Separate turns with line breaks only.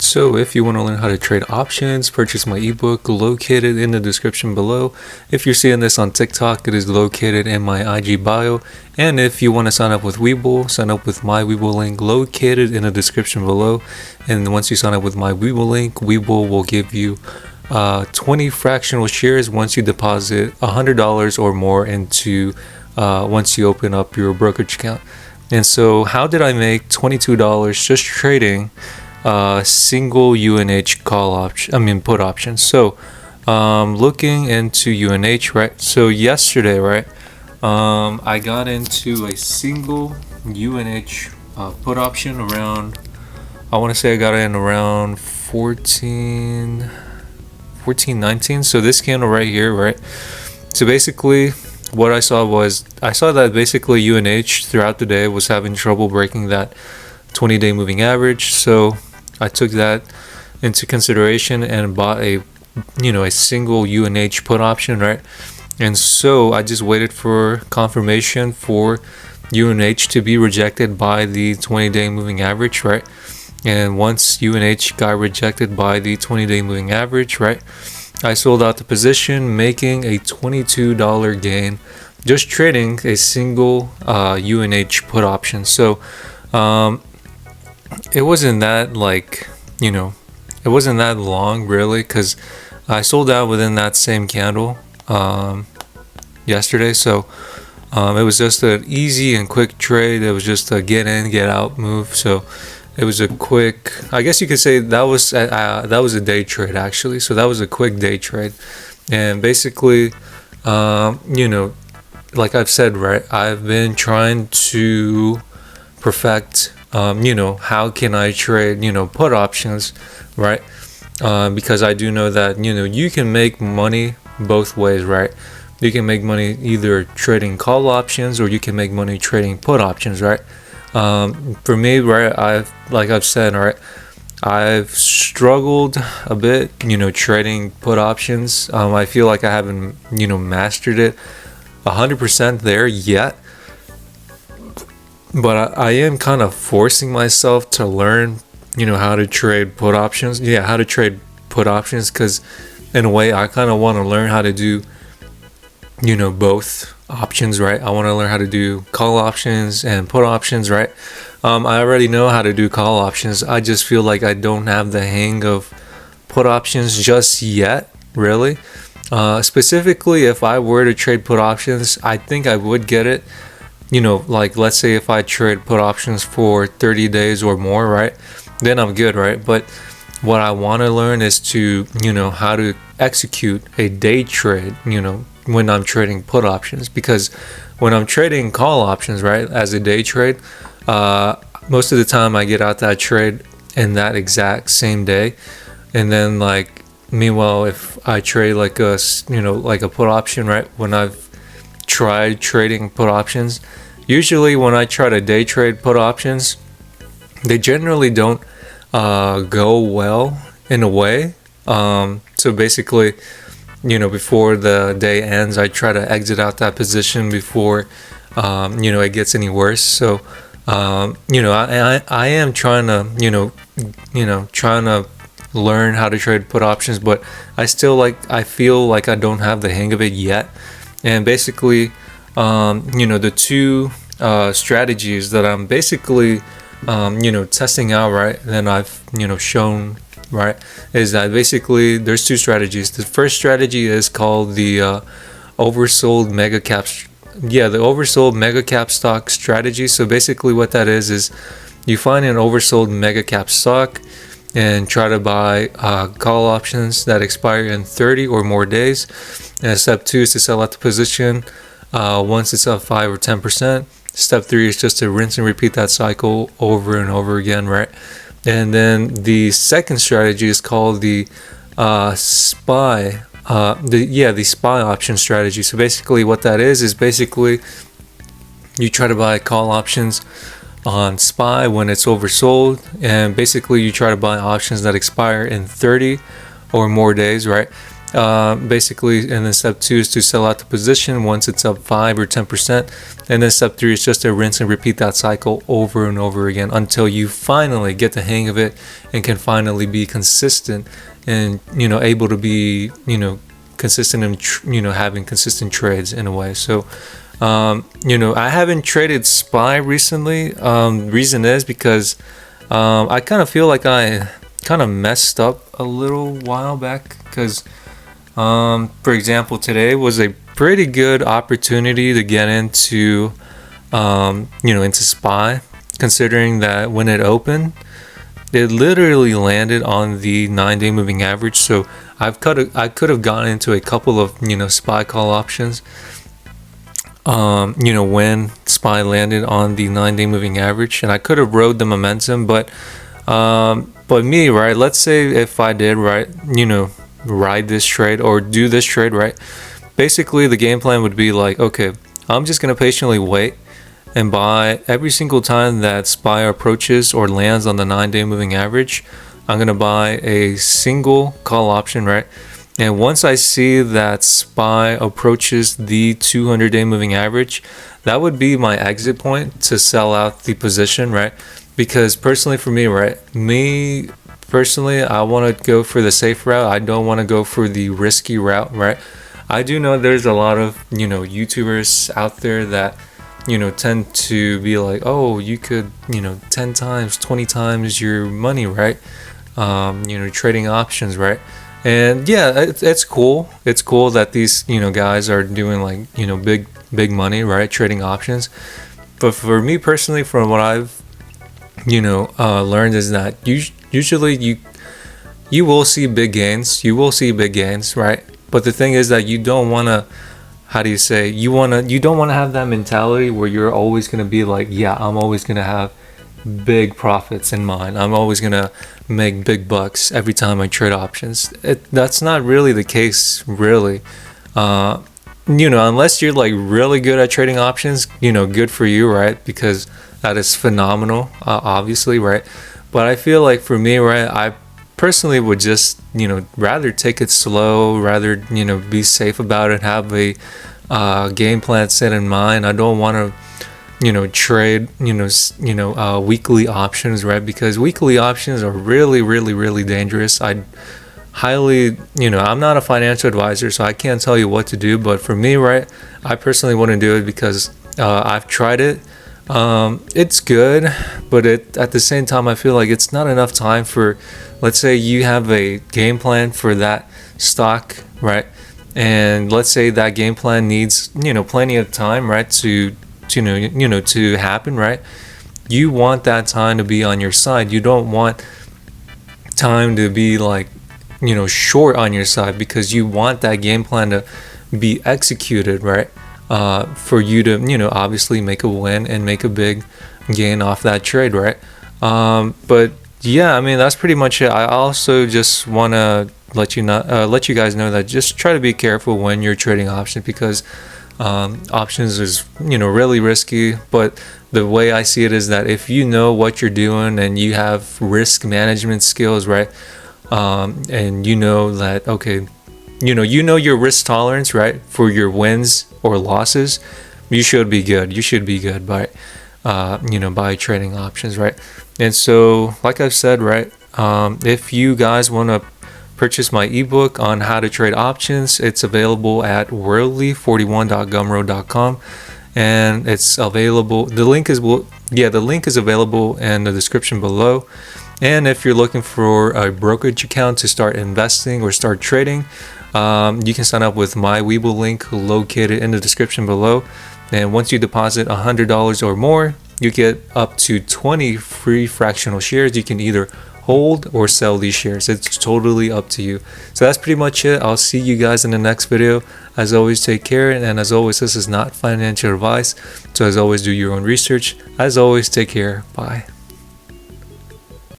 So if you want to learn how to trade options, purchase my ebook located in the description below. If you're seeing this on TikTok, it is located in my IG bio. And if you want to sign up with Webull, sign up with my Webull link located in the description below. And once you sign up with my Webull link, Webull will give you 20 fractional shares once you deposit $100 or more into once you open up your brokerage account. And so how did I make $22 just trading single UNH call option, put options? So looking into UNH, right? So yesterday, right, I got into a single UNH put option around, I want to say I got in around 14.19. So this candle right here, right? So basically what I saw that basically UNH throughout the day was having trouble breaking that 20-day moving average. So I took that into consideration and bought a single UNH put option, right? And so I just waited for confirmation for UNH to be rejected by the 20-day moving average, right? And once UNH got rejected by the 20-day moving average, right, I sold out the position, making a $22 gain just trading a single UNH put option. So it wasn't that it wasn't that long really, because I sold out within that same candle yesterday. So it was just an easy and quick trade. It was just a get in, get out move. So it was a quick, I guess you could say that was a day trade actually. So that was a quick day trade. And basically, like I've said, right, I've been trying to perfect, how can I trade, put options, right? Because I do know that, you can make money both ways, right? You can make money either trading call options or you can make money trading put options, right? For me, right, I've said, right, I've struggled a bit, trading put options. I feel like I haven't, mastered it 100% there yet. But I am kind of forcing myself to learn, how to trade put options. Yeah, how to trade put options, because in a way I kind of want to learn how to do, both options, right? I want to learn how to do call options and put options, right? I already know how to do call options. I just feel like I don't have the hang of put options just yet, really. Specifically, if I were to trade put options, I think I would get it. Like let's say if I trade put options for 30 days or more, right? Then I'm good, right? But what I want to learn is to, how to execute a day trade, when I'm trading put options. Because when I'm trading call options, right, as a day trade, most of the time I get out that trade in that exact same day. And then meanwhile, if I trade like a put option, right, when I've tried trading put options, usually when I try to day trade put options, they generally don't go well in a way. So basically, before the day ends, I try to exit out that position before it gets any worse. So I am trying to trying to learn how to trade put options, but I feel like I don't have the hang of it yet. And basically, the two strategies that I'm basically testing out, right, and I've shown, right, is that basically there's two strategies. The first strategy is called the oversold mega cap stock strategy. So basically what that is you find an oversold mega cap stock and try to buy call options that expire in 30 or more days. And step 2 is to sell out the position once it's up 5 or 10%. Step 3 is just to rinse and repeat that cycle over and over again, right? And then the second strategy is called the SPY option strategy. So basically what that is basically you try to buy call options on SPY when it's oversold, and basically you try to buy options that expire in 30 or more days, right? basically, and then step 2 is to sell out the position once it's up 5 or 10%, and then step 3 is just to rinse and repeat that cycle over and over again until you finally get the hang of it and can finally be consistent and able to be consistent and having consistent trades in a way. So I haven't traded SPY recently. Reason is because I kind of feel like I kind of messed up a little while back, because for example, today was a pretty good opportunity to get into into SPY, considering that when it opened, it literally landed on the 9-day moving average. So I could have gotten into a couple of SPY call options when SPY landed on the 9-day moving average, and I could have rode the momentum. But me, right, let's say if I did ride this trade or do this trade, right, basically the game plan would be like, okay, I'm just gonna patiently wait and buy every single time that SPY approaches or lands on the 9-day moving average. I'm gonna buy a single call option, right? And once I see that SPY approaches the 200-day moving average, that would be my exit point to sell out the position, right? Because personally for me, right, I want to go for the safe route. I don't want to go for the risky route, right? I do know there's a lot of YouTubers out there that tend to be like, oh, you could 10 times 20 times your money, right? Trading options, right? And yeah, it's cool. It's cool that these guys are doing like big money, right, trading options. But for me personally, from what I've learned, is that usually you will see big gains. You will see big gains, right? But the thing is that you don't want to, you don't want to have that mentality where you're always going to be like, yeah, I'm always going to have big profits in mind. I'm always going to make big bucks every time I trade options. That's not really the case, really. Unless you're like really good at trading options, good for you, right? Because that is phenomenal, obviously, right? But I feel like for me, right, I personally would just rather take it slow, rather be safe about it, have a game plan set in mind. I don't want to trade weekly options, right? Because weekly options are really dangerous. I highly I'm not a financial advisor, so I can't tell you what to do, but for me, right, I personally wouldn't do it because I've tried it. It's good, but at the same time, I feel like it's not enough time for, let's say you have a game plan for that stock, right? And let's say that game plan needs, plenty of time, right, to happen, right? You want that time to be on your side. You don't want time to be like, short on your side, because you want that game plan to be executed, right? For you to obviously make a win and make a big gain off that trade, right? But yeah, I mean, that's pretty much it. I also just want to let you guys know that just try to be careful when you're trading options, because options is really risky. But the way I see it is that if you know what you're doing and you have risk management skills, right, and that, okay, your risk tolerance, right, for your wins or losses, you should be good. You should be good by by trading options, right? And so, like I've said, right, if you guys want to purchase my ebook on how to trade options, it's available at worldly41.gumroad.com, and it's available. The link is available in the description below. And if you're looking for a brokerage account to start investing or start trading, you can sign up with my Webull link located in the description below. And once you deposit $100 or more, you get up to 20 free fractional shares. You can either hold or sell these shares. It's totally up to you. So that's pretty much it. I'll see you guys in the next video. As always, take care. And as always, this is not financial advice. So as always, do your own research. As always, take care. Bye.